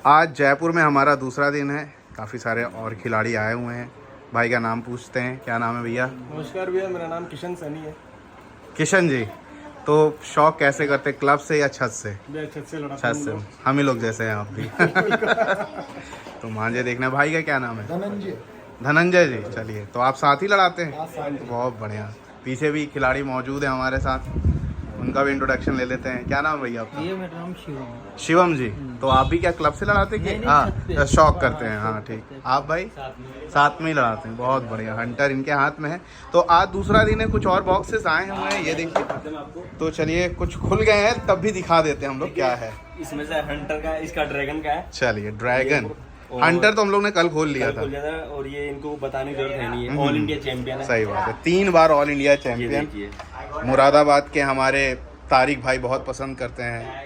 आज जयपुर में हमारा दूसरा दिन है। काफ़ी सारे और खिलाड़ी आए हुए हैं। भाई का नाम पूछते हैं, क्या नाम है भैया? नमस्कार भैया, मेरा नाम किशन सनी है। किशन जी, तो शौक कैसे करते, क्लब से या छत से? छत से लड़ा। छत से। हम ही लोग जैसे हैं आप भी। तो मांझे देखना। भाई का क्या नाम है? धनंजय। धनंजय जी। चलिए, तो आप साथ ही लड़ाते हैं? हाँ, साथ ही। बहुत बढ़िया। पीछे भी खिलाड़ी मौजूद है हमारे साथ, उनका भी इंट्रोडक्शन ले लेते हैं। क्या नाम है भैया आपका? ये मेरा नाम शिवम है। शिवम जी, तो आप भी क्या क्लब से लड़ाते हैं? हाँ, शौक करते हैं। हाँ ठीक। आप भाई? साथ में ही लड़ाते हैं। बहुत बढ़िया। हंटर इनके हाथ में है। तो आज दूसरा दिन है, कुछ और बॉक्सेस आए हुए हैं, ये देखिए। तो चलिए, कुछ खुल गए हैं तब भी दिखा देते हैं हम लोग क्या है इसमें से। हंटर का है, इसका ड्रैगन का है। चलिए, ड्रैगन। हंटर तो हम लोग ने कल खोल लिया था। और ये इनको बताने की जरूरत है नहीं है, ऑल इंडिया चैंपियन है। सही बात है, 3 बार ऑल इंडिया ये चैंपियन। देखिए, मुरादाबाद के हमारे तारिक भाई बहुत पसंद करते हैं।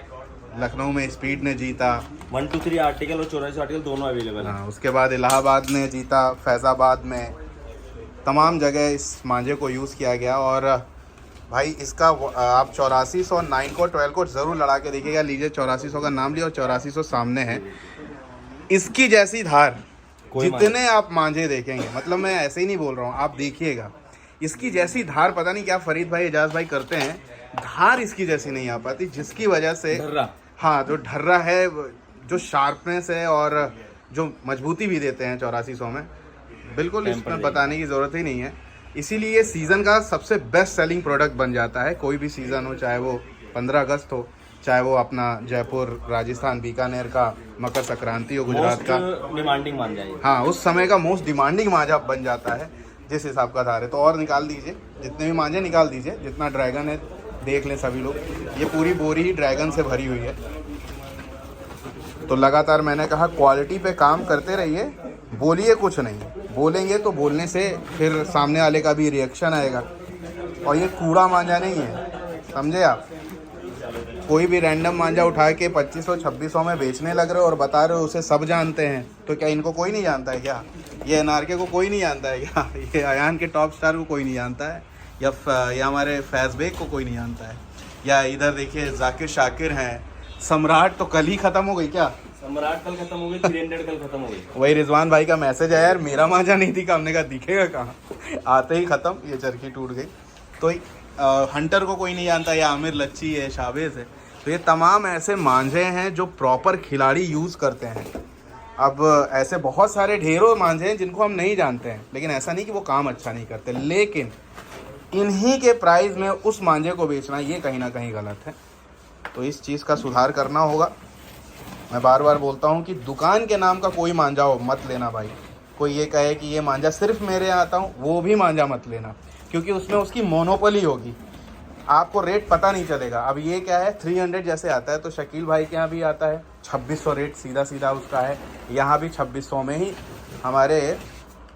लखनऊ में स्पीड ने जीता। 1, 2, 3 आर्टिकल और 84 आर्टिकल दोनों अवेलेबल है। हाँ, उसके बाद इलाहाबाद ने जीता, फैज़ाबाद में, तमाम जगह इस मांझे को यूज़ किया गया। और भाई इसका आप 8400 9 को 12 को ज़रूर लड़ा के देखिएगा। लीजिए, 8400 का नाम लिया और 8400 सामने है। इसकी जैसी धार जितने आप मांझे देखेंगे, मतलब मैं ऐसे ही नहीं बोल रहा हूँ, आप देखिएगा, इसकी जैसी धार पता नहीं क्या फरीद भाई, एजाज भाई करते हैं, धार इसकी जैसी नहीं आ पाती, जिसकी वजह से हाँ, जो ढर्रा है, जो शार्पनेस है और जो मजबूती भी देते हैं 8400 में, बिल्कुल इसमें बताने की ज़रूरत ही नहीं है। इसीलिए ये सीज़न का सबसे बेस्ट सेलिंग प्रोडक्ट बन जाता है। कोई भी सीज़न हो, चाहे वो 15 अगस्त हो, चाहे वो अपना जयपुर, राजस्थान, बीकानेर का मकर संक्रांति हो, गुजरात का डिमांडिंग मान जाएगी। हाँ, उस समय का मोस्ट डिमांडिंग मांझा बन जाता है, जिस हिसाब का धार है। तो और निकाल दीजिए, जितने भी मांझे निकाल दीजिए, जितना ड्रैगन है देख लें सभी लोग। ये पूरी बोरी ही ड्रैगन से भरी हुई है। तो लगातार मैंने कहा, क्वालिटी पे काम करते रहिए, बोलिए कुछ नहीं। बोलेंगे तो बोलने से फिर सामने वाले का भी रिएक्शन आएगा। और ये कूड़ा मांझा नहीं है, समझे आप? कोई भी रैंडम मांझा उठा के 2500-2600 में बेचने लग रहे हो और बता रहे हो उसे सब जानते हैं, तो क्या इनको कोई नहीं जानता है क्या? ये एनआरके को कोई नहीं जानता है क्या? ये अयान के टॉप स्टार को कोई नहीं जानता है? या हमारे फैज़ बेग को कोई नहीं जानता है? या इधर देखिए, जाकिर शाकिर हैं। सम्राट तो कल ही ख़त्म हो गई क्या? सम्राट कल खत्म हो गई, 300 कल खत्म हो गई। वही रिजवान भाई का मैसेज है, यार मेरा मांझा नहीं थी, हमने कहा दिखेगा कहाँ, आते ही ख़त्म, ये चरखी टूट गई। तो हंटर को कोई नहीं जानता, या आमिर लच्ची है, शाबेज है। तो ये तमाम ऐसे मांझे हैं जो प्रॉपर खिलाड़ी यूज़ करते हैं। अब ऐसे बहुत सारे ढेरों मांझे हैं जिनको हम नहीं जानते हैं, लेकिन ऐसा नहीं कि वो काम अच्छा नहीं करते, लेकिन इन्हीं के प्राइस में उस मांझे को बेचना, ये कहीं ना कहीं गलत है। तो इस चीज़ का सुधार करना होगा। मैं बार बार बोलता हूँ कि दुकान के नाम का कोई मांझा हो मत लेना भाई। कोई ये कहे कि ये मांझा सिर्फ मेरे यहाँ आता हूँ, वो भी मांझा मत लेना, क्योंकि उसमें उसकी मोनोपोली होगी, आपको रेट पता नहीं चलेगा। अब ये क्या है, 300 जैसे आता है, तो शकील भाई के यहाँ भी आता है 2600 रेट सीधा सीधा उसका है। यहाँ भी 2600 में ही हमारे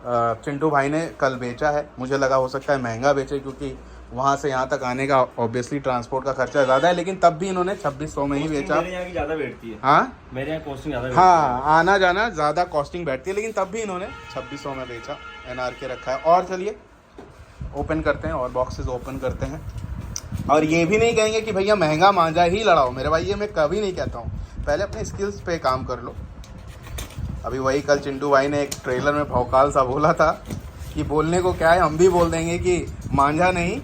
चिंटू भाई ने कल बेचा है। मुझे लगा हो सकता है महंगा बेचे, क्योंकि वहाँ से यहाँ तक आने का ऑब्वियसली ट्रांसपोर्ट का खर्चा ज़्यादा है, लेकिन तब भी इन्होंने 2600 में ही बेचा। मेरे यहाँ की ज़्यादा बैठती है। हाँ, मेरे यहाँ कॉस्टिंग ज़्यादा। हाँ, आना जाना ज़्यादा कॉस्टिंग बैठती है, लेकिन तब भी इन्होंने 2600 में बेचा, एनआरके रखा है। और चलिए ओपन करते हैं, और बॉक्सेस ओपन करते हैं। और ये भी नहीं कहेंगे कि भैया महंगा मांझा ही लड़ाओ, मेरे भाई, ये मैं कभी नहीं कहता हूँ। पहले अपने स्किल्स पे काम कर लो। अभी वही कल चिंटू भाई ने एक ट्रेलर में भौकाल सा बोला था कि बोलने को क्या है, हम भी बोल देंगे कि मांझा नहीं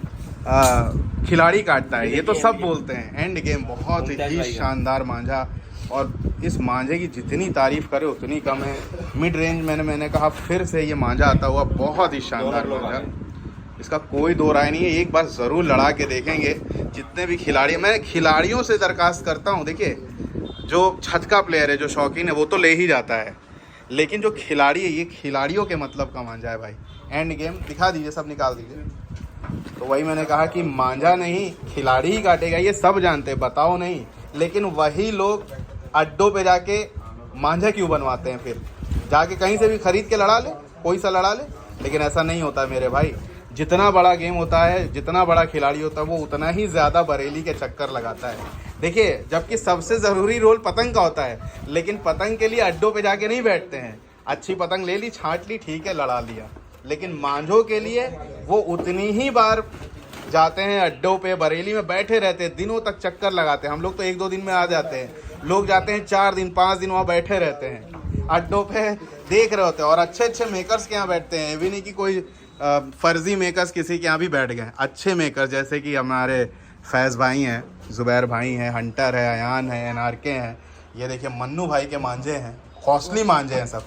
खिलाड़ी काटता है। ये तो सब बोलते हैं। एंड गेम बहुत ही शानदार मांझा, और इस मांझे की जितनी तारीफ करे उतनी कम है। मिड रेंज मैंने कहा फिर से, ये मांझा आता हुआ बहुत ही शानदार मांझा, इसका कोई दो राय नहीं है। एक बार ज़रूर लड़ा के देखेंगे। जितने भी खिलाड़ी, मैं खिलाड़ियों से दरखास्त करता हूँ, देखिए जो छत का प्लेयर है, जो शौकीन है, वो तो ले ही जाता है, लेकिन जो खिलाड़ी है, ये खिलाड़ियों के मतलब का मांझा है भाई। एंड गेम दिखा दीजिए, सब निकाल दीजिए। तो वही मैंने कहा कि मांझा नहीं खिलाड़ी ही काटेगा, ये सब जानते हैं, बताओ नहीं। लेकिन वही लोग अड्डों पे जाके मांझा क्यों बनवाते हैं? फिर जाके कहीं से भी खरीद के लड़ा ले, कोई सा लड़ा ले। लेकिन ऐसा नहीं होता मेरे भाई। जितना बड़ा गेम होता है, जितना बड़ा खिलाड़ी होता है, वो उतना ही ज़्यादा बरेली के चक्कर लगाता है। देखिए, जबकि सबसे ज़रूरी रोल पतंग का होता है, लेकिन पतंग के लिए अड्डों पे जाके नहीं बैठते हैं। अच्छी पतंग ले ली, छांट ली, ठीक है, लड़ा लिया। लेकिन मांझों के लिए वो उतनी ही बार जाते हैं अड्डों पे, बरेली में बैठे रहते हैं, दिनों तक चक्कर लगाते हैं। हम लोग तो 1-2 दिन में आ जाते हैं, लोग जाते हैं 4 दिन 5 दिन वहाँ बैठे रहते हैं, अड्डों पे देख रहे होते हैं, और अच्छे अच्छे मेकर्स के यहाँ बैठते हैं। ये भी नहीं कि कोई फर्जी मेकर्स किसी के यहाँ भी बैठ गए, अच्छे मेकर्स जैसे कि हमारे फैज़ भाई हैं, ज़ुबैर भाई हैं, हंटर है, अयान है, एनआरके हैं, ये देखिए मन्नू भाई के मांझे हैं, कॉस्टली मांझे हैं सब।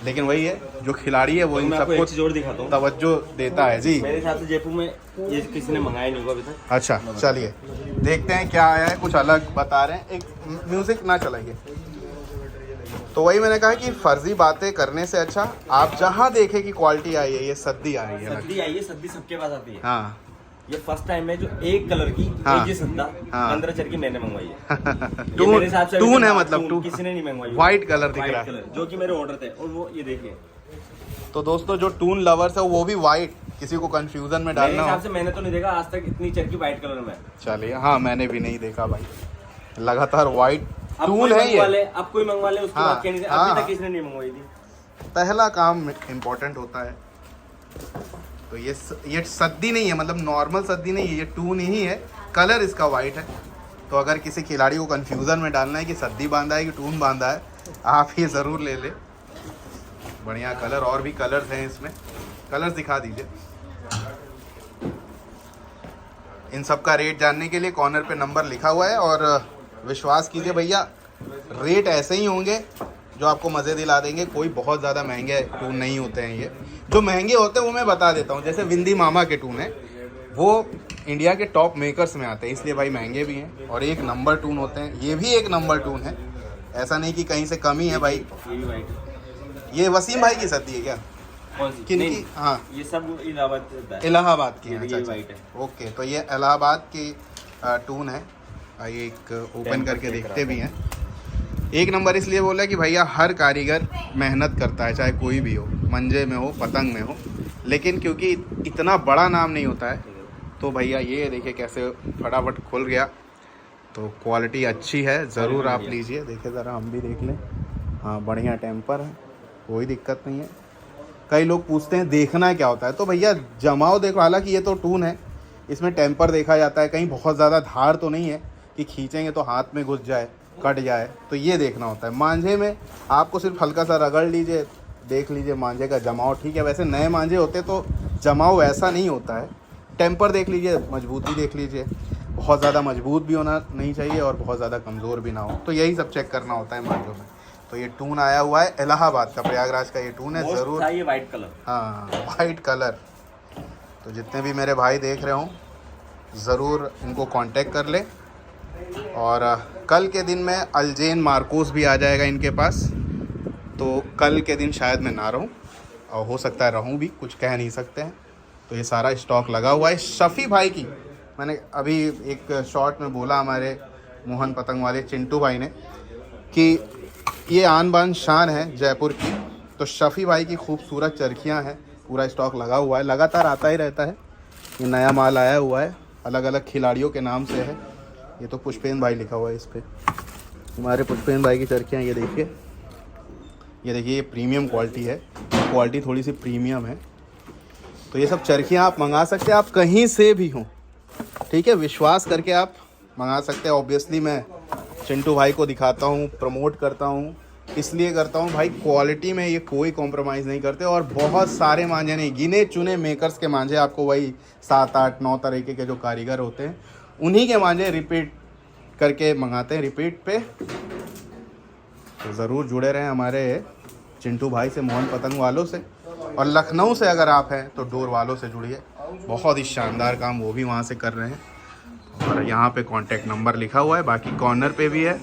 लेकिन वही है, जो खिलाड़ी है वो इन सबको जोड़ दिखाता हूँ, तवज्जो देता है जी। मेरे हिसाब से जयपुर में ये किसी ने मंगाया नहीं होगा अभी तक। अच्छा चलिए देखते हैं क्या आया है, कुछ अलग बता रहे हैं। एक म्यूजिक ना चलाइए। तो वही मैंने कहा कि फर्जी बातें करने से अच्छा आप जहाँ देखें कि क्वालिटी आई है, ये सद्दी आ रही है। सद्दी आई है, सद्दी सबके पास आती है। हाँ ये फर्स्ट टाइम है जो एक कलर की हाँ। एक ही सद्दा हाँ। 15 चर की मैंने मंगवाई है। ये टून मेरे हिसाब से टून है, अभी मतलब टून किसी ने नहीं मंगवाई। व्हाइट कलर दिख रहा है कलर जो कि मेरे ऑर्डर थे, और वो ये देखिए। तो दोस्तों जो टून लवर्स है वो भी व्हाइट, किसी को कंफ्यूजन में मेरे डालना हिसाब हो। से मैंने तो नहीं देखा आज तक इतनी चर की व्हाइट कलर में। चलिए हाँ, मैंने भी नहीं देखा भाई, लगातार व्हाइट अब टून कोई है मंगवा ये। ले, अब कोई मंगवा ले, उसकी हाँ, बात कहनी। हाँ। अभी तक किसी ने नहीं मंगवाई थी। पहला काम इम्पोर्टेंट होता है। तो ये सद्दी नहीं है, मतलब नॉर्मल सद्दी नहीं है, ये टून ही है, कलर इसका वाइट है। तो अगर किसी खिलाड़ी को कंफ्यूजन में डालना है कि सद्दी बांधा है कि टून बांधा है, आप ये ज़रूर ले ले। बढ़िया कलर, और भी कलर्स हैं इसमें, कलर्स दिखा दीजिए। इन सब का रेट जानने के लिए कॉर्नर पे नंबर लिखा हुआ है, और विश्वास कीजिए भैया रेट ऐसे ही होंगे जो आपको मज़े दिला देंगे। कोई बहुत ज़्यादा महंगे टून नहीं होते हैं ये। जो महंगे होते हैं वो मैं बता देता हूँ, जैसे विंदी मामा के टून है, वो इंडिया के टॉप मेकर्स में आते हैं, इसलिए भाई महंगे भी हैं, और एक नंबर टून होते हैं। ये भी एक नंबर टून है, ऐसा नहीं कि कहीं से कमी है भाई। ये भी व्हाइट है। ये वसीम भाई की सद्दी है क्या? कौन सी? किनकी? नहीं, हाँ ये सब इलाहाबाद से है। इलाहाबाद की ये है। भी अच्छा ये अच्छा, white है। ओके। तो ये इलाहाबाद की टून है। आइए एक ओपन करके देखते भी हैं। एक नंबर इसलिए बोला कि भैया हर कारीगर मेहनत करता है, चाहे कोई भी हो, मंजे में हो, पतंग में हो, लेकिन क्योंकि इतना बड़ा नाम नहीं होता है, तो भैया ये देखिए कैसे फटाफट खुल गया। तो क्वालिटी अच्छी है, ज़रूर आप लीजिए। देखिए ज़रा, हम भी देख लें। हाँ बढ़िया टेम्पर है, कोई दिक्कत नहीं है। कई लोग पूछते हैं देखना क्या होता है, तो भैया जमाओ देखो। हालांकि ये तो टून है, इसमें टेम्पर देखा जाता है, कहीं बहुत ज़्यादा धार तो नहीं है कि खींचेंगे तो हाथ में घुस जाए, कट जाए, तो ये देखना होता है। मांझे में आपको सिर्फ हल्का सा रगड़ लीजिए, देख लीजिए मांझे का जमाव ठीक है। वैसे नए मांझे होते तो जमाव ऐसा नहीं होता है। टेम्पर देख लीजिए, मजबूती देख लीजिए, बहुत ज़्यादा मजबूत भी होना नहीं चाहिए और बहुत ज़्यादा कमज़ोर भी ना हो। तो यही सब चेक करना होता है मांझों में। तो ये टून आया हुआ है इलाहाबाद का, प्रयागराज का ये टून है। ज़रूर ये व्हाइट कलर, हाँ वाइट कलर। तो जितने भी मेरे भाई देख रहे हों, ज़रूर इनको कांटेक्ट कर ले। और कल के दिन में अल्जेन मार्कोस भी आ जाएगा इनके पास, तो कल के दिन शायद मैं ना रहूं, और हो सकता है रहूं भी, कुछ कह नहीं सकते हैं। तो ये सारा स्टॉक लगा हुआ है। शफ़ी भाई की मैंने अभी एक शॉर्ट में बोला, हमारे मोहन पतंग वाले चिंटू भाई ने, कि ये आन बान शान है जयपुर की। तो शफ़ी भाई की खूबसूरत चरखियाँ हैं, पूरा स्टॉक लगा हुआ है, लगातार आता ही रहता है। ये नया माल आया हुआ है, अलग अलग खिलाड़ियों के नाम से है। ये तो पुष्पेंद्र भाई लिखा हुआ है इस पर, हमारे पुष्पेंद्र भाई की चरखियाँ। ये देखिए, ये देखिए, ये प्रीमियम क्वालिटी है, क्वालिटी थोड़ी सी प्रीमियम है। तो ये सब चरखियाँ आप मंगा सकते हैं, आप कहीं से भी हों, ठीक है, विश्वास करके आप मंगा सकते हैं। ऑब्वियसली मैं चिंटू भाई को दिखाता हूँ, प्रमोट करता हूँ, इसलिए करता हूँ भाई, क्वालिटी में ये कोई कॉम्प्रोमाइज़ नहीं करते। और बहुत सारे मांझे नहीं, गिने चुने मेकर्स के मांझे, आपको वही 7, 8, 9 तरीके के जो कारीगर होते हैं, उन्हीं के मांझे रिपीट करके मंगाते हैं, रिपीट पे। तो ज़रूर जुड़े रहें हमारे चिंटू भाई से, मोहन पतंग वालों से। और लखनऊ से अगर आप हैं तो डोर वालों से जुड़िए, बहुत ही शानदार काम वो भी वहाँ से कर रहे हैं। और यहाँ पे कांटेक्ट नंबर लिखा हुआ है, बाकी कॉर्नर पे भी है।